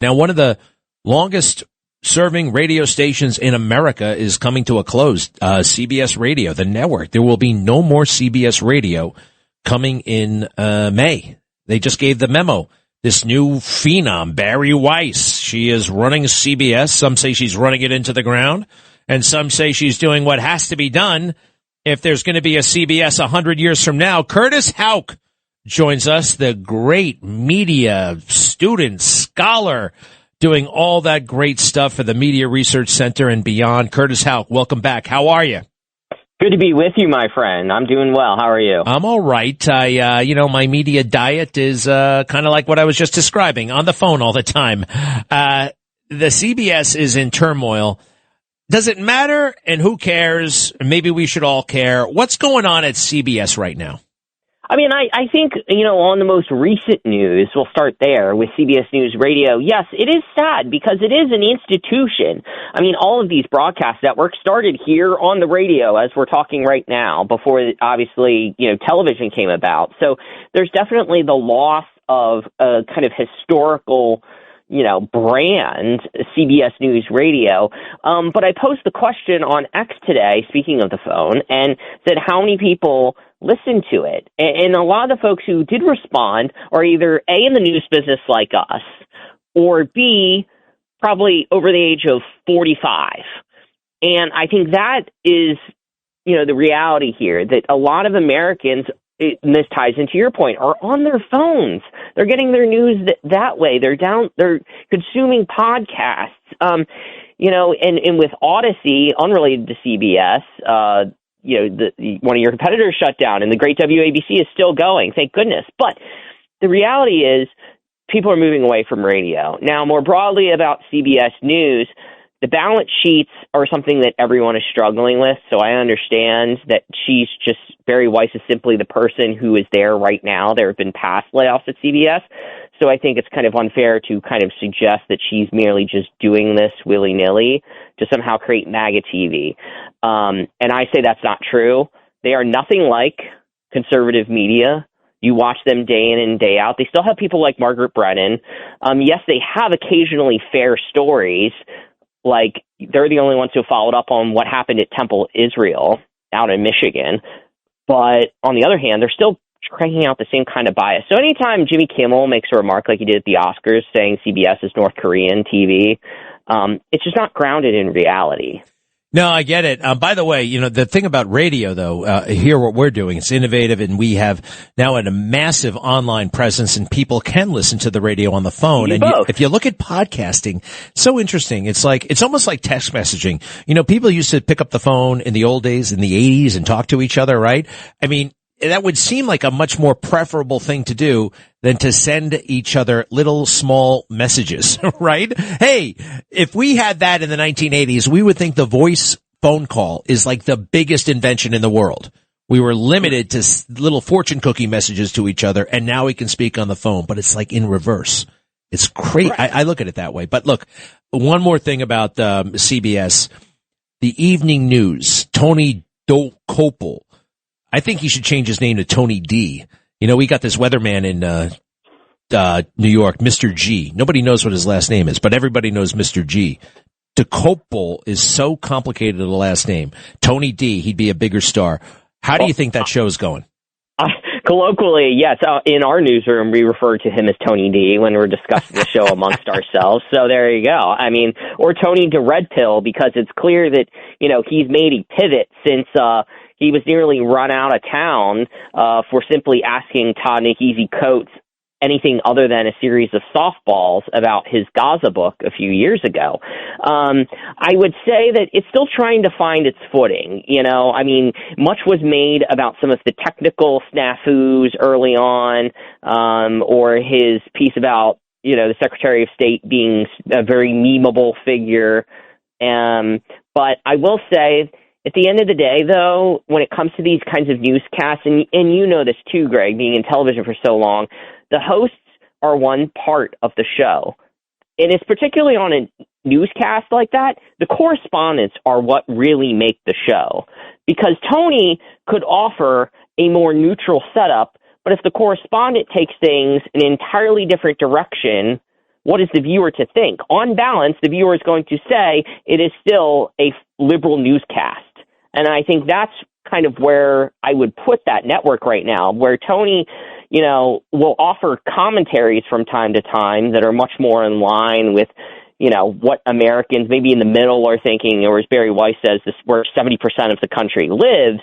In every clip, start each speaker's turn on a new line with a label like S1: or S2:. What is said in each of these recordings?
S1: Now, one of the longest serving radio stations in America is coming to a close. CBS Radio, the network. There will be no more CBS Radio coming in May. They just gave the memo. This new phenom, Barry Weiss, she is running CBS. Some say she's running it into the ground, and some say she's doing what has to be done if there's going to be a CBS 100 years from now. Curtis Houck joins us, the great media student, scholar, doing all that great stuff for the Media Research Center and beyond. Curtis Houck, welcome back. How are you?
S2: Good to be with you, my friend. I'm doing well. How are you?
S1: I'm all right. My media diet is kind of like what I was just describing, on the phone all the time. The CBS is in turmoil. Does it matter? And who cares? Maybe we should all care. What's going on at CBS right now?
S2: I mean, I think, on the most recent news, we'll start there with CBS News Radio. Yes, it is sad because it is an institution. I mean, all of these broadcast networks started here on the radio as we're talking right now before, obviously, television came about. So there's definitely the loss of a kind of historical brand, CBS News Radio. But I posed the question on X today, speaking of the phone, and said how many people listen to it. And a lot of the folks who did respond are either A, in the news business like us, or B, probably over the age of 45. And I think that is, the reality here, that a lot of Americans, and this ties into your point, are on their phones. They're getting their news that way. They're consuming podcasts. And with Odyssey, unrelated to CBS, one of your competitors shut down, and the great WABC is still going, thank goodness. But the reality is people are moving away from radio. Now, more broadly about CBS News, the balance sheets are something that everyone is struggling with, so I understand that Barry Weiss is simply the person who is there right now. There have been past layoffs at CBS, so I think it's kind of unfair to kind of suggest that she's merely just doing this willy-nilly to somehow create MAGA TV. And I say that's not true. They are nothing like conservative media. You watch them day in and day out. They still have people like Margaret Brennan. Yes, they have occasionally fair stories, like they're the only ones who followed up on what happened at Temple Israel out in Michigan. But on the other hand, they're still cranking out the same kind of bias. So anytime Jimmy Kimmel makes a remark like he did at the Oscars saying CBS is North Korean TV, it's just not grounded in reality.
S1: No, I get it. By the way, the thing about radio, though, here what we're doing, it's innovative, and we have now a massive online presence, and people can listen to the radio on the phone. If you look at podcasting, so interesting. It's almost like text messaging. People used to pick up the phone in the old days, in the 80s, and talk to each other, right? I mean, that would seem like a much more preferable thing to do than to send each other little small messages, right? Hey, if we had that in the 1980s, we would think the voice phone call is like the biggest invention in the world. We were limited to little fortune cookie messages to each other, and now we can speak on the phone, but it's like in reverse. It's crazy. Right. I look at it that way. But look, one more thing about CBS, the evening news, Tony Dokoupil. I think he should change his name to Tony D. We got this weatherman in New York, Mr. G. Nobody knows what his last name is, but everybody knows Mr. G. Dokoupil is so complicated, the last name. Tony D, he'd be a bigger star. How do you think that show is going?
S2: Colloquially, yes. In our newsroom, we refer to him as Tony D when we're discussing the show amongst ourselves. So there you go. I mean, or Tony de Red Pill, because it's clear that, he's made a pivot since he was nearly run out of town for simply asking Ta-Nehisi Coates anything other than a series of softballs about his Gaza book a few years ago. I would say that it's still trying to find its footing. I mean, much was made about some of the technical snafus early on, or his piece about, the Secretary of State being a very memeable figure. But I will say, at the end of the day, though, when it comes to these kinds of newscasts, and you know this too, Greg, being in television for so long, the hosts are one part of the show. And it's particularly on a newscast like that, the correspondents are what really make the show. Because Tony could offer a more neutral setup, but if the correspondent takes things in an entirely different direction, what is the viewer to think? On balance, the viewer is going to say it is still a liberal newscast. And I think that's kind of where I would put that network right now, where Tony, will offer commentaries from time to time that are much more in line with, what Americans maybe in the middle are thinking, or as Barry Weiss says, this where 70% of the country lives.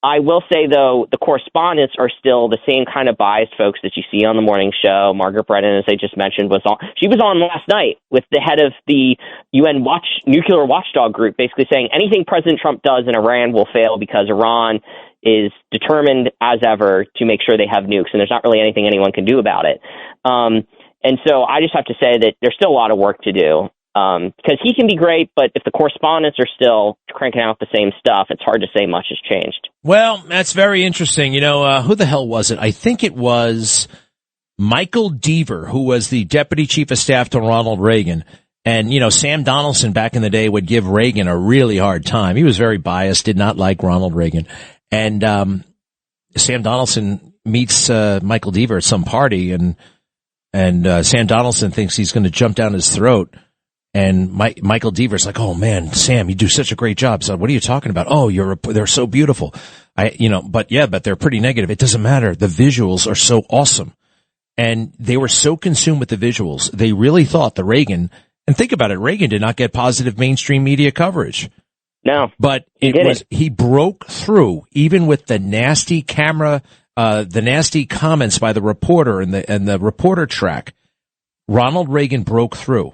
S2: I will say, though, the correspondents are still the same kind of biased folks that you see on the morning show. Margaret Brennan, as I just mentioned, she was on last night with the head of the UN nuclear watchdog group, basically saying anything President Trump does in Iran will fail because Iran is determined as ever to make sure they have nukes, and there's not really anything anyone can do about it. And so I just have to say that there's still a lot of work to do. Because he can be great, but if the correspondents are still cranking out the same stuff, it's hard to say much has changed.
S1: Well, that's very interesting. Who the hell was it? I think it was Michael Deaver, who was the deputy chief of staff to Ronald Reagan. And, Sam Donaldson back in the day would give Reagan a really hard time. He was very biased, did not like Ronald Reagan. And Sam Donaldson meets Michael Deaver at some party, and Sam Donaldson thinks he's going to jump down his throat. And Michael Deaver's like, oh man, Sam, you do such a great job. So what are you talking about? Oh, they're so beautiful. But they're pretty negative. It doesn't matter. The visuals are so awesome. And they were so consumed with the visuals. They really thought the Reagan, and think about it, Reagan did not get positive mainstream media coverage.
S2: No.
S1: But he broke through even with the nasty camera, the nasty comments by the reporter and the reporter track. Ronald Reagan broke through.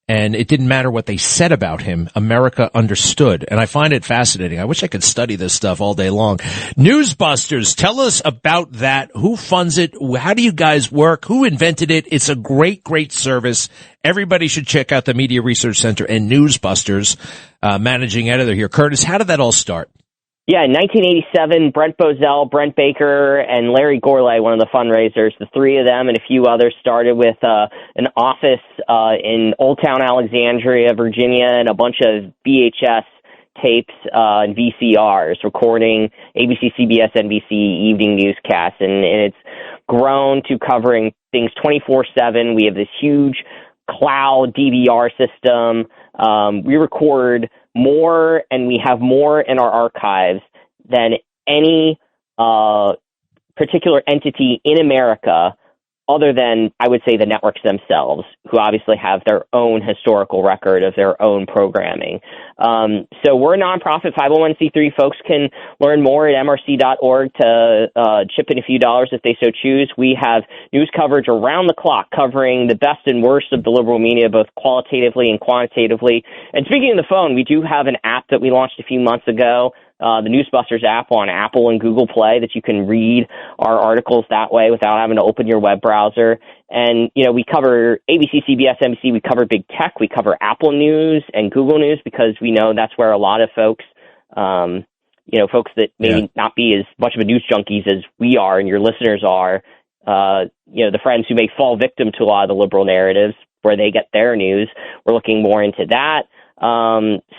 S1: And it didn't matter what they said about him. America understood. And I find it fascinating. I wish I could study this stuff all day long. Newsbusters, tell us about that. Who funds it? How do you guys work? Who invented it? It's a great, great service. Everybody should check out the Media Research Center and Newsbusters. Managing editor here. Curtis, how did that all start?
S2: Yeah, in 1987, Brent Bozell, Brent Baker, and Larry Gourlay, one of the fundraisers, the three of them and a few others started with an office in Old Town Alexandria, Virginia, and a bunch of VHS tapes and VCRs recording ABC, CBS, NBC evening newscasts. And it's grown to covering things 24/7. We have this huge cloud DVR system. We record more, and we have more in our archives than any particular entity in America, other than, I would say, the networks themselves, who obviously have their own historical record of their own programming. So we're a nonprofit 501c3. Folks can learn more at mrc.org to chip in a few dollars if they so choose. We have news coverage around the clock covering the best and worst of the liberal media, both qualitatively and quantitatively. And speaking of the phone, we do have an app that we launched a few months ago, the Newsbusters app on Apple and Google Play, that you can read our articles that way without having to open your web browser. And, we cover ABC, CBS, NBC, we cover big tech, we cover Apple News and Google News, because we know that's where a lot of folks, folks that may not be as much of a news junkies as we are and your listeners are, the friends who may fall victim to a lot of the liberal narratives where they get their news. We're looking more into that.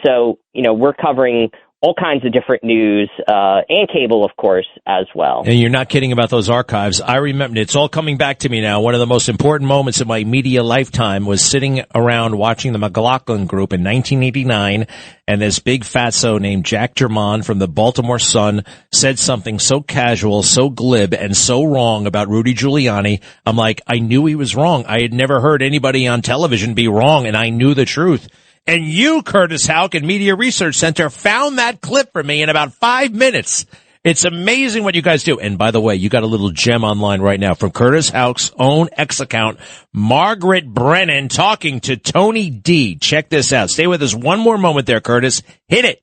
S2: So, we're covering all kinds of different news, and cable, of course, as well.
S1: And you're not kidding about those archives. I remember, it's all coming back to me now. One of the most important moments of my media lifetime was sitting around watching the McLaughlin Group in 1989, and this big fatso named Jack Germán from the Baltimore Sun said something so casual, so glib, and so wrong about Rudy Giuliani. I'm like, I knew he was wrong. I had never heard anybody on television be wrong, and I knew the truth. And you, Curtis Houck, and Media Research Center found that clip for me in about 5 minutes. It's amazing what you guys do. And by the way, you got a little gem online right now from Curtis Houck's own X account, Margaret Brennan talking to Tony D. Check this out. Stay with us one more moment there, Curtis. Hit it.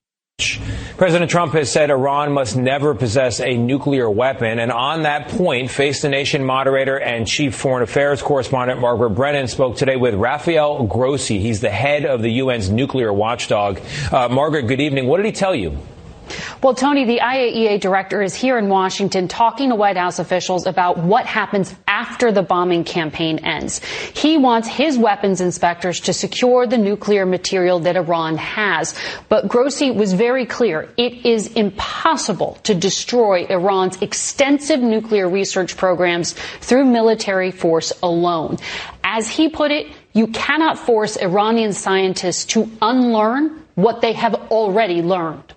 S3: President Trump has said Iran must never possess a nuclear weapon. And on that point, Face the Nation moderator and chief foreign affairs correspondent Margaret Brennan spoke today with Rafael Grossi. He's the head of the UN's nuclear watchdog. Margaret, good evening. What did he tell you?
S4: Well, Tony, the IAEA director is here in Washington talking to White House officials about what happens after the bombing campaign ends. He wants his weapons inspectors to secure the nuclear material that Iran has. But Grossi was very clear. It is impossible to destroy Iran's extensive nuclear research programs through military force alone. As he put it, you cannot force Iranian scientists to unlearn what they have already learned.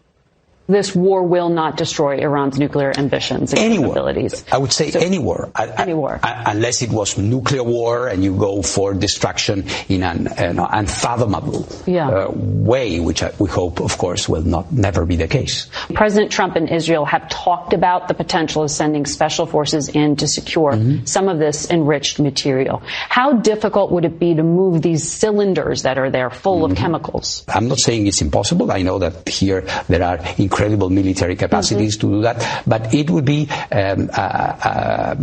S4: This war will not destroy Iran's nuclear ambitions and capabilities.
S5: I would say anywhere.
S4: Anywhere.
S5: Unless it was nuclear war and you go for destruction in an unfathomable way, which we hope, of course, will never be the case.
S4: President Trump and Israel have talked about the potential of sending special forces in to secure some of this enriched material. How difficult would it be to move these cylinders that are there full of chemicals?
S5: I'm not saying it's impossible. I know that here there are incredible military capacities to do that, but it would be a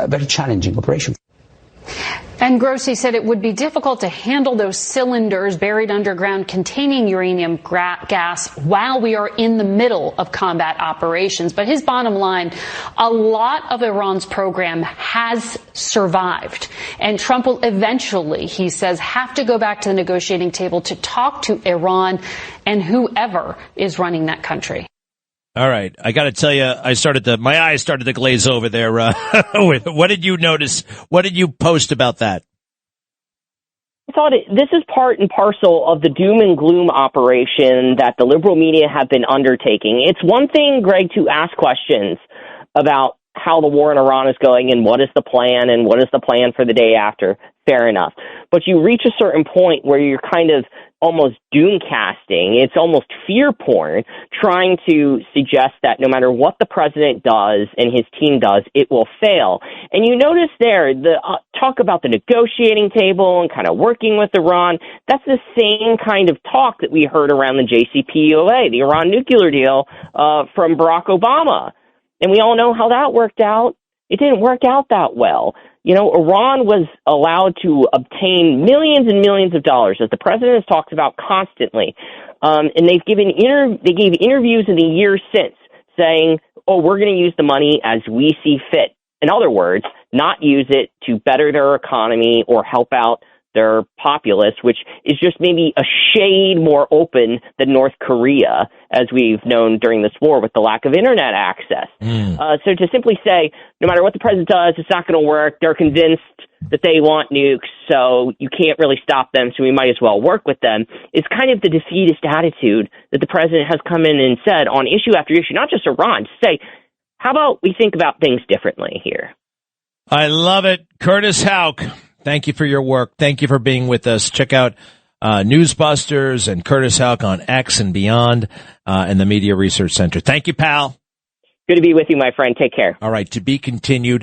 S5: very challenging operation.
S4: And Grossi said it would be difficult to handle those cylinders buried underground containing uranium gas while we are in the middle of combat operations. But his bottom line, a lot of Iran's program has survived. And Trump will eventually, he says, have to go back to the negotiating table to talk to Iran and whoever is running that country.
S1: All right. I got to tell you, my eyes started to glaze over there. What did you notice? What did you post about that?
S2: I thought this is part and parcel of the doom and gloom operation that the liberal media have been undertaking. It's one thing, Greg, to ask questions about how the war in Iran is going and what is the plan and what is the plan for the day after. Fair enough. But you reach a certain point where you're kind of almost doom casting. It's almost fear porn, trying to suggest that no matter what the president does and his team does, it will fail. And you notice there, the talk about the negotiating table and kind of working with Iran, that's the same kind of talk that we heard around the JCPOA, the Iran nuclear deal from Barack Obama. And we all know how that worked out. It didn't work out that well. You know, Iran was allowed to obtain millions and millions of dollars, as the president has talked about constantly. And they gave interviews in the years since saying, oh, we're going to use the money as we see fit. In other words, not use it to better their economy or help out their populace, which is just maybe a shade more open than North Korea, as we've known during this war with the lack of internet access. So to simply say, no matter what the president does, it's not going to work. They're convinced that they want nukes, so you can't really stop them, so we might as well work with them, is kind of the defeatist attitude that the president has come in and said on issue after issue, not just Iran, to say, how about we think about things differently here?
S1: I love it. Curtis Houck, thank you for your work. Thank you for being with us. Check out Newsbusters and Curtis Houck on X and beyond and the Media Research Center. Thank you, pal.
S2: Good to be with you, my friend. Take care.
S1: All right. To be continued.